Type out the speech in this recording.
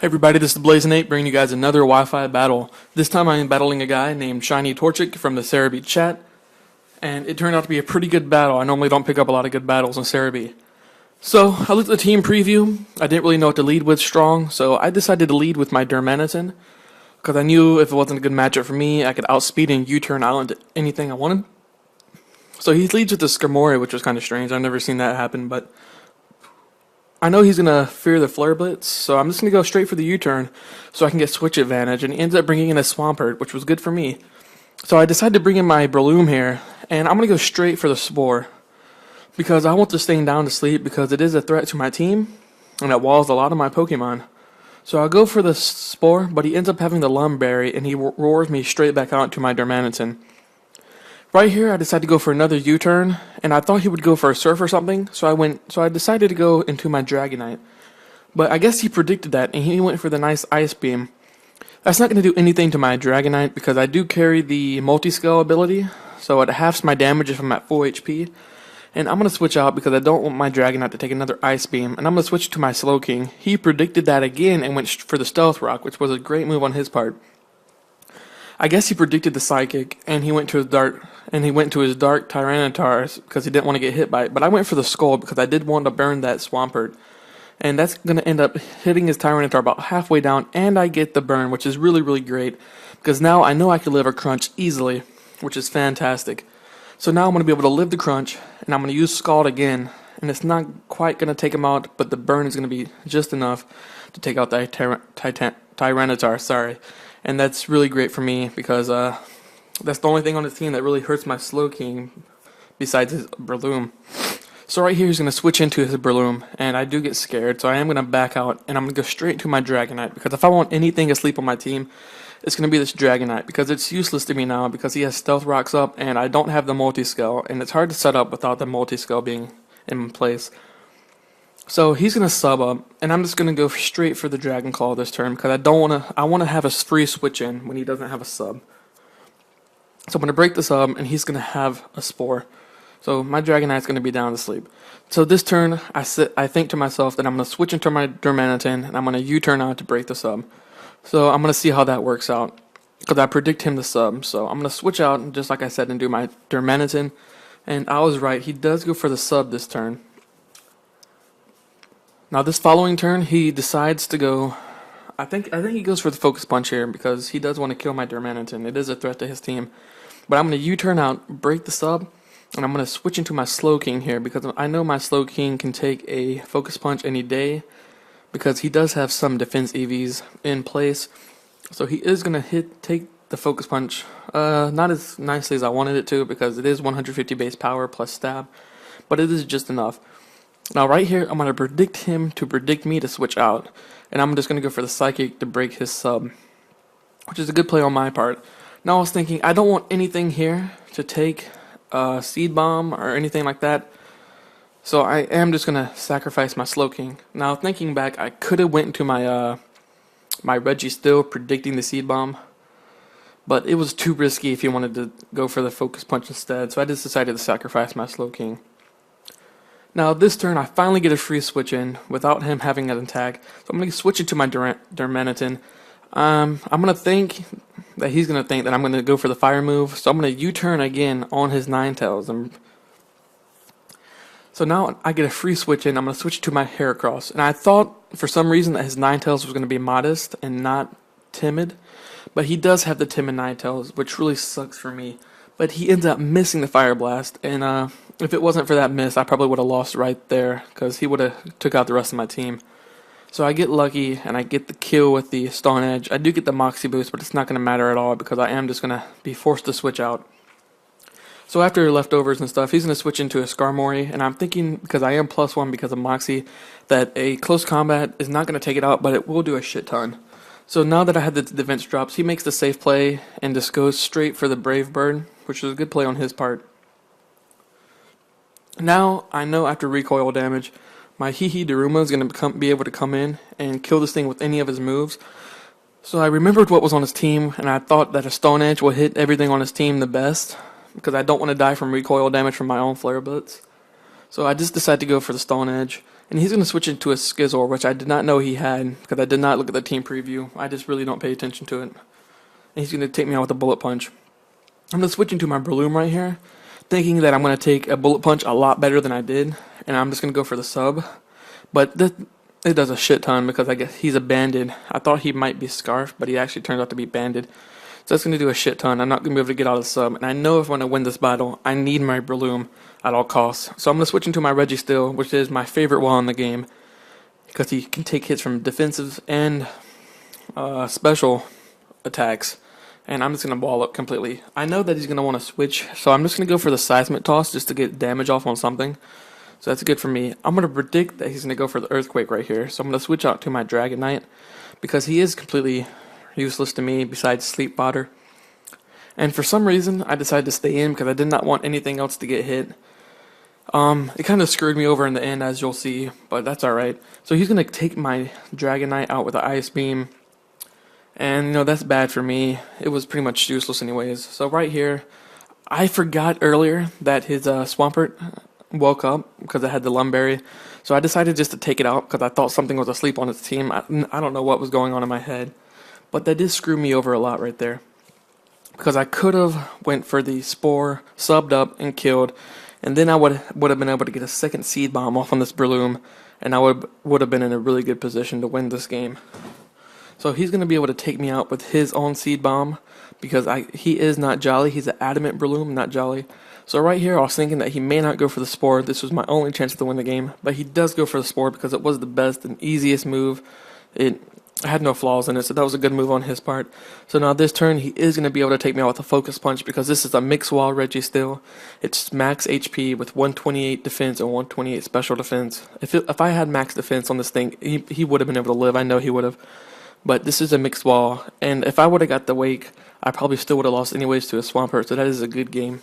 Hey everybody, this is TheBlazenApe bringing you guys another Wi-Fi battle. This time I am battling a guy named ShinyTorchic from the Cerebi chat, and it turned out to be a pretty good battle. I normally don't pick up a lot of good battles in Cerebi. So, I looked at the team preview. I didn't really know what to lead with strong, so I decided to lead with my Dermanitan, because I knew if it wasn't a good matchup for me, I could outspeed and U-turn out into anything I wanted. So he leads with the Skarmory, which was kind of strange. I've never seen that happen, but I know he's going to fear the Flare Blitz, so I'm just going to go straight for the U-turn so I can get switch advantage, and he ends up bringing in a Swampert, which was good for me. So I decided to bring in my Breloom here, and I'm going to go straight for the Spore, because I want this thing down to sleep, because it is a threat to my team, and it walls a lot of my Pokemon. So I'll go for the Spore, but he ends up having the Lumberry, and he roars me straight back out to my Dermanitan. Right here, I decided to go for another U-turn, and I thought he would go for a Surf or something, so I decided to go into my Dragonite. But I guess he predicted that, and he went for the nice Ice Beam. That's not going to do anything to my Dragonite, because I do carry the Multi-Scale ability, so it halves my damage if I'm at full HP. And I'm going to switch out because I don't want my Dragonite to take another Ice Beam, and I'm going to switch to my Slowking. He predicted that again and went for the Stealth Rock, which was a great move on his part. I guess he predicted the Psychic, and he went to his Dark Tyranitar because he didn't want to get hit by it. But I went for the Skull because I did want to burn that Swampert, and that's going to end up hitting his Tyranitar about halfway down, and I get the burn, which is really, really great because now I know I can live a Crunch easily, which is fantastic. So now I'm going to be able to live the Crunch, and I'm going to use Scald again, and it's not quite going to take him out, but the burn is going to be just enough to take out the Tyranitar. Sorry. And that's really great for me because that's the only thing on his team that really hurts my Slowking besides his Breloom. So right here he's going to switch into his Breloom, and I do get scared, so I am going to back out, and I'm going to go straight to my Dragonite, because if I want anything asleep on my team, it's going to be this Dragonite, because it's useless to me now, because he has Stealth Rocks up, and I don't have the Multi-Scale, and it's hard to set up without the Multi-Scale being in place. So he's going to sub up, and I'm just going to go straight for the Dragon Claw this turn, because I want to have a free switch in when he doesn't have a sub. So I'm going to break the sub, and he's going to have a Spore. So my Dragonite's going to be down to sleep. So this turn, I think to myself that I'm going to switch into my Dermanitan, and I'm going to U-turn out to break the sub. So I'm going to see how that works out, because I predict him to sub. So I'm going to switch out, just like I said, and do my Dermanitan. And I was right, he does go for the sub this turn. Now this following turn, he decides to go, I think he goes for the Focus Punch here, because he does want to kill my Dermanitan. It is a threat to his team. But I'm going to U-turn out, break the sub, and I'm going to switch into my Slowking here, because I know my Slowking can take a Focus Punch any day, because he does have some defense EVs in place. So he is going to take the Focus Punch, not as nicely as I wanted it to, because it is 150 base power plus stab, but it is just enough. Now right here, I'm going to predict him to predict me to switch out, and I'm just going to go for the Psychic to break his sub, which is a good play on my part. Now I was thinking, I don't want anything here to take Seed Bomb or anything like that, so I am just going to sacrifice my Slowking. Now thinking back, I could have went into my my Registeel predicting the Seed Bomb, but it was too risky if he wanted to go for the Focus Punch instead, so I just decided to sacrifice my Slowking. Now this turn I finally get a free switch in without him having an attack, so I'm going to switch into my Dermanitan. I'm going to think that he's going to think that I'm going to go for the Fire move, so I'm going to U-turn again on his Ninetales. So now I get a free switch in, I'm going to switch to my Heracross, and I thought for some reason that his Ninetales was going to be modest and not timid, but he does have the timid Ninetales, which really sucks for me. But he ends up missing the Fire Blast, and if it wasn't for that miss, I probably would have lost right there, because he would have took out the rest of my team. So I get lucky, and I get the kill with the Stone Edge. I do get the Moxie boost, but it's not going to matter at all, because I am just going to be forced to switch out. So after leftovers and stuff, he's going to switch into a Skarmory, and I'm thinking, because I am +1 because of Moxie, that a close combat is not going to take it out, but it will do a shit ton. So now that I had the defense drops, he makes the safe play and just goes straight for the Brave Bird, which is a good play on his part. Now, I know after recoil damage, my Daruma is going to be able to come in and kill this thing with any of his moves. So I remembered what was on his team, and I thought that a Stone Edge will hit everything on his team the best, because I don't want to die from recoil damage from my own Flare Blitz. So I just decided to go for the Stone Edge, And he's going to switch into a Skizzle, which I did not know he had because I did not look at the team preview. I just really don't pay attention to it. And he's going to take me out with a Bullet Punch. I'm going to switch into my Breloom right here, thinking that I'm going to take a Bullet Punch a lot better than I did. And I'm just going to go for the sub. But it does a shit ton because I guess he's a Banded. I thought he might be Scarf, but he actually turns out to be Banded. So that's going to do a shit ton. I'm not going to be able to get out of the sub. And I know if I want to win this battle, I need my Breloom at all costs. So I'm going to switch into my Registeel, which is my favorite wall in the game, because he can take hits from defensive and special attacks. And I'm just going to ball up completely. I know that he's going to want to switch, so I'm just going to go for the Seismic Toss just to get damage off on something. So that's good for me. I'm going to predict that he's going to go for the Earthquake right here. So I'm going to switch out to my Dragonite, because he is completely useless to me besides Sleep Fodder. And for some reason, I decided to stay in because I did not want anything else to get hit. It kind of screwed me over in the end, as you'll see, but that's alright. So he's going to take my Dragonite out with the Ice Beam. And, you know, that's bad for me. It was pretty much useless anyways. So right here, I forgot earlier that his Swampert woke up because it had the Lumberry. So I decided just to take it out because I thought something was asleep on its team. I don't know what was going on in my head. But that did screw me over a lot right there. Because I could have went for the Spore, subbed up, and killed. And then I would have been able to get a second Seed Bomb off on this Breloom. And I would have been in a really good position to win this game. So he's going to be able to take me out with his own Seed Bomb. Because he is not Jolly. He's an Adamant Breloom, not Jolly. So right here I was thinking that he may not go for the Spore. This was my only chance to win the game. But he does go for the Spore because it was the best and easiest move. It had no flaws in it, so that was a good move on his part. So now this turn, he is going to be able to take me out with a Focus Punch because this is a Mixed Wall Registeel. It's max HP with 128 defense and 128 special defense. If I had max defense on this thing, he would have been able to live. I know he would have. But this is a Mixed Wall, and if I would have got the Wake, I probably still would have lost anyways to a Swampert, so that is a good game.